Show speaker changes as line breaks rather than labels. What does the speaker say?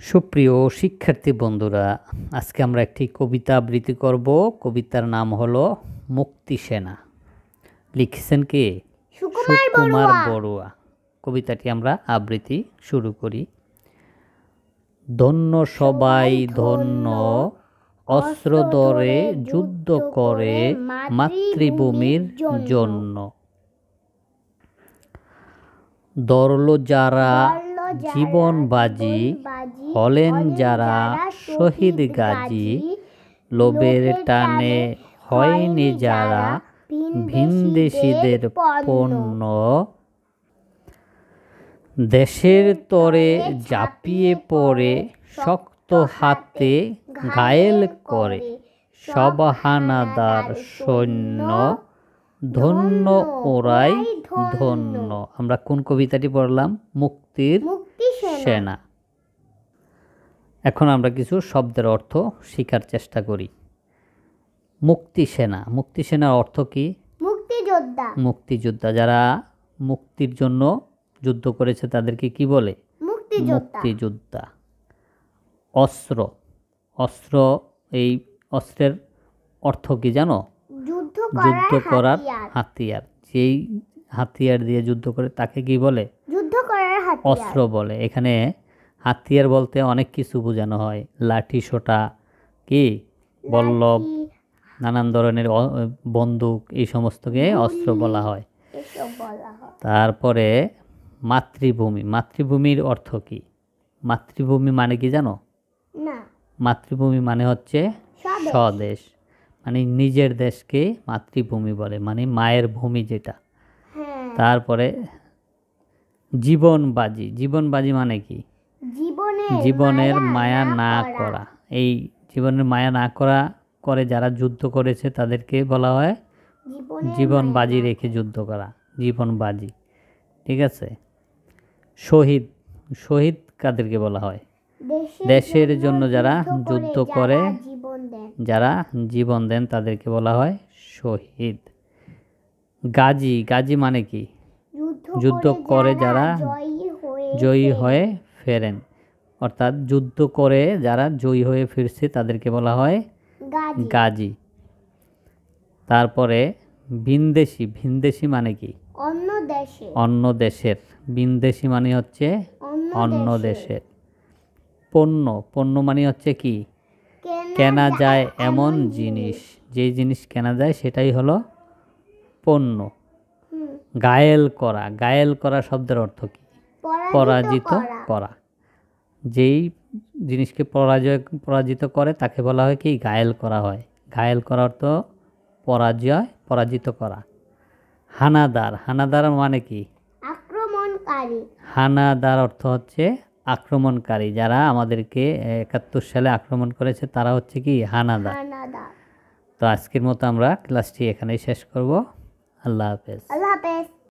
সুপ্রিয় শিক্ষার্থী বন্ধুরা, আজকে আমরা একটি কবিতা আবৃত্তি করব। কবিতার নাম হলো মুক্তি সেনা। লিখেছেন কে? সুকুমার বড়ুয়া। কবিতাটি আমরা আবৃত্তি শুরু করি। ধন্য সবাই ধন্য, অস্ত্র ধরে যুদ্ধ করে মাতৃভূমির জন্য। ধরল যারা জীবন বাজি, হলেন যারা শহীদ গাজী। লোভের টানে হয়নি যারা ভিনদেশীদের পণ্য। দেশের তরে ঝাঁপিয়ে পড়ে শক্ত হাতে ঘায়েল করে সব হানাদার সৈন্য। ধন্য ওরাই ধন্য। আমরা কোন কবিতাটি পড়লাম? মুক্তির সেনা। এখন আমরা কিছু শব্দের অর্থ শেখার চেষ্টা করি। মুক্তি সেনা। মুক্তি সেনার অর্থ কি?
মুক্তিযোদ্ধা।
মুক্তিযোদ্ধা। যারা মুক্তির জন্য যুদ্ধ করেছে তাদেরকে কি বলে? মুক্তিযোদ্ধা। অস্ত্র। অস্ত্র, এই অস্ত্রের অর্থ কি জানো? যুদ্ধ করার হাতিয়ার। যেই হাতিয়ার দিয়ে যুদ্ধ করে তাকে কি বলে? অস্ত্র বলে। এখানে হাতিয়ার বলতে অনেক কিছু বোঝানো হয়। লাঠি সোটা, কি বল্লভ, নানান ধরনের বন্দুক, এই সমস্তকে অস্ত্র বলা হয়। তারপরে মাতৃভূমি। মাতৃভূমির অর্থ কি? মাতৃভূমি মানে কি জানো? মাতৃভূমি মানে হচ্ছে স্বদেশ, মানে নিজের দেশকে মাতৃভূমি বলে, মানে মায়ের ভূমি যেটা। তারপরে জীবনবাজি। জীবনবাজি মানে কি? জীবনের মায়া না করা। এই জীবনের মায়া না করে যারা যুদ্ধ করেছে তাদেরকে বলা হয় জীবনবাজি রেখে যুদ্ধ করা, জীবনবাজি। ঠিক আছে। শহীদ। শহীদ কাদেরকে বলা হয়? দেশের জন্য যারা যুদ্ধ করে, যারা জীবন দেন তাদেরকে বলা হয় শহীদ। গাজী। গাজী মানে কি? যুদ্ধ করে যারা জয়ী হয়ে ফেরেন, অর্থাৎ যুদ্ধ করে যারা জয়ী হয়ে ফিরছে তাদেরকে বলা হয় গাজী। তারপরে ভিনদেশী। ভিনদেশী মানে কি? অন্য দেশের। ভিনদেশী মানে হচ্ছে অন্য দেশের। পণ্য। পণ্য মানে হচ্ছে কি? কেনা যায় এমন জিনিস। যেই জিনিস কেনা যায় সেটাই হলো পণ্য। ঘায়েল করা। ঘায়েল করা শব্দের অর্থ কি? পরাজিত করা। যেই জিনিসকে পরাজিত করে তাকে বলা হয় কি? ঘায়েল করা হয়। ঘায়েল করা অর্থ পরাজিত করা। হানাদার। হানাদার মানে কি?
আক্রমণকারী।
হানাদার অর্থ হচ্ছে আক্রমণকারী। যারা আমাদেরকে 71 সালে আক্রমণ করেছে তারা হচ্ছে কি? হানাদার। তো আজকের মতো আমরা ক্লাসটি এখানেই শেষ করব। আল্লাহ হাফেজ।